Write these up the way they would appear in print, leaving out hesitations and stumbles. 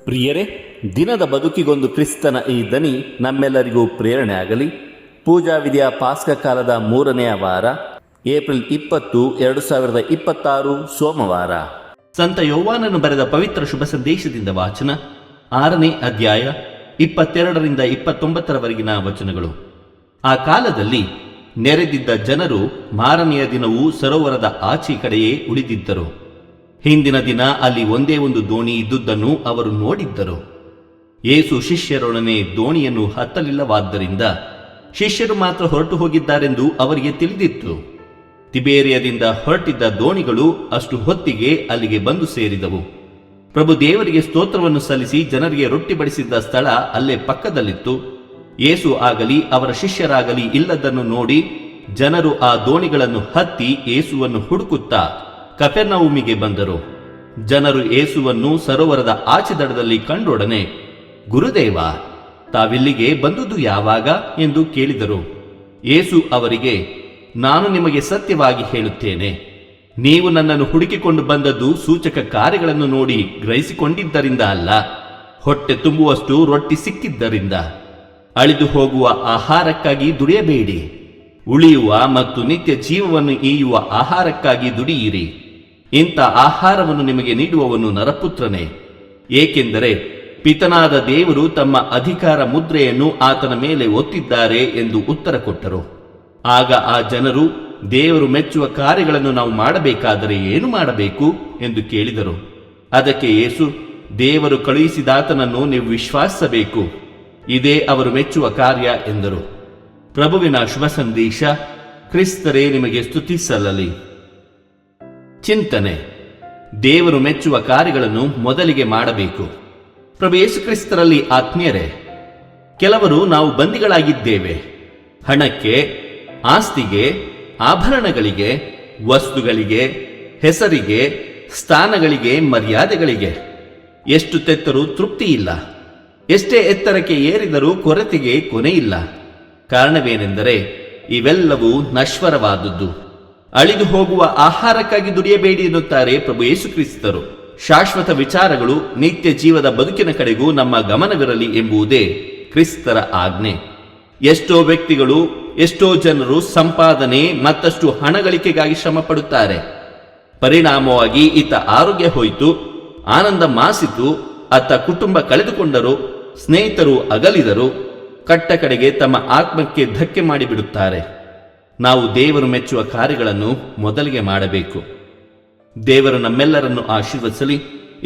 ಪ್ರಿಯರೇ, ದಿನದ ಬದುಕಿಗೊಂದು ಕ್ರಿಸ್ತನ ಈ ದನಿ ನಮ್ಮೆಲ್ಲರಿಗೂ ಪ್ರೇರಣೆ ಆಗಲಿ. ಪೂಜಾ ವಿಧಿಯ ಪಾಸ್ಕ ಕಾಲದ 3ನೇ ವಾರ, ಏಪ್ರಿಲ್ 20, 2026 ಸೋಮವಾರ. ಸಂತ ಯೋವಾನನು ಬರೆದ ಪವಿತ್ರ ಶುಭ ಸಂದೇಶದಿಂದ ವಾಚನ, 6ನೇ ಅಧ್ಯಾಯ 22ರಿಂದ 29ರವರೆಗಿನ ವಚನಗಳು. ಆ ಕಾಲದಲ್ಲಿ ನೆರೆದಿದ್ದ ಜನರು ಮಾರನೆಯ ದಿನವೂ ಸರೋವರದ ಆಚೆ ಕಡೆಯೇ ಉಳಿದಿದ್ದರು. ಹಿಂದಿನ ದಿನ ಅಲ್ಲಿ ಒಂದೇ ಒಂದು ದೋಣಿ ಇದ್ದುದನ್ನು ಅವರು ನೋಡಿದ್ದರು. ಯೇಸು ಶಿಷ್ಯರೊಡನೆ ದೋಣಿಯನ್ನು ಹತ್ತಲಿಲ್ಲವಾದ್ದರಿಂದ ಶಿಷ್ಯರು ಮಾತ್ರ ಹೊರಟು ಹೋಗಿದ್ದಾರೆಂದು ಅವರಿಗೆ ತಿಳಿದಿತ್ತು. ತಿಬೇರಿಯದಿಂದ ಹೊರಟಿದ್ದ ದೋಣಿಗಳು ಅಷ್ಟು ಹೊತ್ತಿಗೆ ಅಲ್ಲಿಗೆ ಬಂದು ಸೇರಿದವು. ಪ್ರಭು ದೇವರಿಗೆ ಸ್ತೋತ್ರವನ್ನು ಸಲ್ಲಿಸಿ ಜನರಿಗೆ ರೊಟ್ಟಿ ಬಡಿಸಿದ್ದ ಸ್ಥಳ ಅಲ್ಲೇ ಪಕ್ಕದಲ್ಲಿತ್ತು. ಯೇಸು ಆಗಲಿ ಅವರ ಶಿಷ್ಯರಾಗಲಿ ಇಲ್ಲದನ್ನು ನೋಡಿ ಜನರು ಆ ದೋಣಿಗಳನ್ನು ಹತ್ತಿ ಯೇಸುವನ್ನು ಹುಡುಕುತ್ತಾ ಕಪೆರ್ನೌಮಿಗೆ ಬಂದರು. ಜನರು ಯೇಸುವನ್ನು ಸರೋವರದ ಆಚೆ ದಡದಲ್ಲಿ ಕಂಡೊಡನೆ, ಗುರುದೇವ, ತಾವಿಲ್ಲಿಗೆ ಬಂದುದು ಯಾವಾಗ ಎಂದು ಕೇಳಿದರು. ಯೇಸು ಅವರಿಗೆ, ನಾನು ನಿಮಗೆ ಸತ್ಯವಾಗಿ ಹೇಳುತ್ತೇನೆ, ನೀವು ನನ್ನನ್ನು ಹುಡುಕಿಕೊಂಡು ಬಂದದ್ದು ಸೂಚಕ ಕಾರ್ಯಗಳನ್ನು ನೋಡಿ ಗ್ರಹಿಸಿಕೊಂಡಿದ್ದರಿಂದ ಅಲ್ಲ, ಹೊಟ್ಟೆ ತುಂಬುವಷ್ಟು ರೊಟ್ಟಿ ಸಿಕ್ಕಿದ್ದರಿಂದ. ಅಳಿದು ಹೋಗುವ ಆಹಾರಕ್ಕಾಗಿ ದುಡಿಯಬೇಡಿ, ಉಳಿಯುವ ಮತ್ತು ನಿತ್ಯ ಜೀವವನ್ನು ಈಯುವ ಆಹಾರಕ್ಕಾಗಿ ದುಡಿಯಿರಿ. ಇಂಥ ಆಹಾರವನ್ನು ನಿಮಗೆ ನೀಡುವವನು ನರಪುತ್ರನೇ, ಏಕೆಂದರೆ ಪಿತನಾದ ದೇವರು ತಮ್ಮ ಅಧಿಕಾರ ಮುದ್ರೆಯನ್ನು ಆತನ ಮೇಲೆ ಒತ್ತಿದ್ದಾರೆ ಎಂದು ಉತ್ತರ ಕೊಟ್ಟರು. ಆಗ ಆ ಜನರು, ದೇವರು ಮೆಚ್ಚುವ ಕಾರ್ಯಗಳನ್ನು ನಾವು ಮಾಡಬೇಕಾದರೆ ಏನು ಮಾಡಬೇಕು ಎಂದು ಕೇಳಿದರು. ಅದಕ್ಕೆ ಯೇಸು, ದೇವರು ಕಳುಹಿಸಿದಾತನನ್ನು ನೀವು ವಿಶ್ವಾಸಿಸಬೇಕು, ಇದೇ ಅವರು ಮೆಚ್ಚುವ ಕಾರ್ಯ ಎಂದರು. ಪ್ರಭುವಿನ ಶುಭ ಸಂದೇಶ. ಕ್ರಿಸ್ತರೇ ನಿಮಗೆ ಸ್ತುತಿ ಸಲ್ಲಲಿ. ಚಿಂತನೆ: ದೇವರು ಮೆಚ್ಚುವ ಕಾರ್ಯಗಳನ್ನು ಮೊದಲಿಗೆ ಮಾಡಬೇಕು. ಪ್ರಭು ಯೇಸು ಕ್ರಿಸ್ತರಲ್ಲಿ ಆತ್ಮೀಯರೇ, ಕೆಲವರು ನಾವು ಬಂದಿಗಳಾಗಿದ್ದೇವೆ. ಹಣಕ್ಕೆ, ಆಸ್ತಿಗೆ, ಆಭರಣಗಳಿಗೆ, ವಸ್ತುಗಳಿಗೆ, ಹೆಸರಿಗೆ, ಸ್ಥಾನಗಳಿಗೆ, ಮರ್ಯಾದೆಗಳಿಗೆ. ಎಷ್ಟು ತೆತ್ತರೂ ತೃಪ್ತಿ ಇಲ್ಲ, ಎಷ್ಟೇ ಎತ್ತರಕ್ಕೆ ಏರಿದರೂ ಕೊರತೆಗೆ ಕೊನೆಯಿಲ್ಲ. ಕಾರಣವೇನೆಂದರೆ ಇವೆಲ್ಲವೂ ನಶ್ವರವಾದದ್ದು. ಅಳಿದು ಹೋಗುವ ಆಹಾರಕ್ಕಾಗಿ ದುಡಿಯಬೇಡಿ ಎನ್ನುತ್ತಾರೆ ಪ್ರಭು ಯೇಸು ಕ್ರಿಸ್ತರು. ಶಾಶ್ವತ ವಿಚಾರಗಳು, ನಿತ್ಯ ಜೀವದ ಬದುಕಿನ ಕಡೆಗೂ ನಮ್ಮ ಗಮನವಿರಲಿ ಎಂಬುದೇ ಕ್ರಿಸ್ತರ ಆಜ್ಞೆ. ಎಷ್ಟೋ ವ್ಯಕ್ತಿಗಳು, ಎಷ್ಟೋ ಜನರು ಸಂಪಾದನೆ ಮತ್ತಷ್ಟು ಹಣ ಗಳಿಕೆಗಾಗಿ ಶ್ರಮ ಪಡುತ್ತಾರೆ. ಪರಿಣಾಮವಾಗಿ ಇತ್ತ ಆರೋಗ್ಯ ಹೋಯಿತು, ಆನಂದ ಮಾಸಿತು, ಅತ್ತ ಕುಟುಂಬ ಕಳೆದುಕೊಂಡರು, ಸ್ನೇಹಿತರು ಅಗಲಿದರು, ಕಟ್ಟ ಕಡೆಗೆ ತಮ್ಮ ಆತ್ಮಕ್ಕೆ ಧಕ್ಕೆ ಮಾಡಿಬಿಡುತ್ತಾರೆ. ನಾವು ದೇವರು ಮೆಚ್ಚುವ ಕಾರ್ಯಗಳನ್ನು ಮೊದಲಿಗೆ ಮಾಡಬೇಕು. ದೇವರು ನಮ್ಮೆಲ್ಲರನ್ನು ಆಶೀರ್ವದಿಸಲಿ.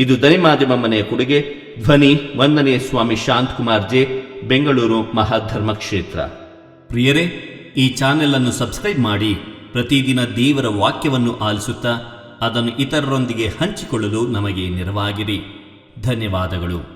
ಇದು ದನಿಮಾಧ್ಯಮ ಮನೆಯ ಕೊಡುಗೆ. ಧ್ವನಿ ವಂದನೆ ಸ್ವಾಮಿ ಶಾಂತಕುಮಾರ್ ಜೆ, ಬೆಂಗಳೂರು ಮಹಾಧರ್ಮ ಕ್ಷೇತ್ರ. ಪ್ರಿಯರೇ, ಈ ಚಾನೆಲ್ ಅನ್ನು ಸಬ್ಸ್ಕ್ರೈಬ್ ಮಾಡಿ ಪ್ರತಿದಿನ ದೇವರ ವಾಕ್ಯವನ್ನು ಆಲಿಸುತ್ತಾ ಅದನ್ನು ಇತರರೊಂದಿಗೆ ಹಂಚಿಕೊಳ್ಳಲು ನಮಗೆ ನೆರವಾಗಿರಿ. ಧನ್ಯವಾದಗಳು.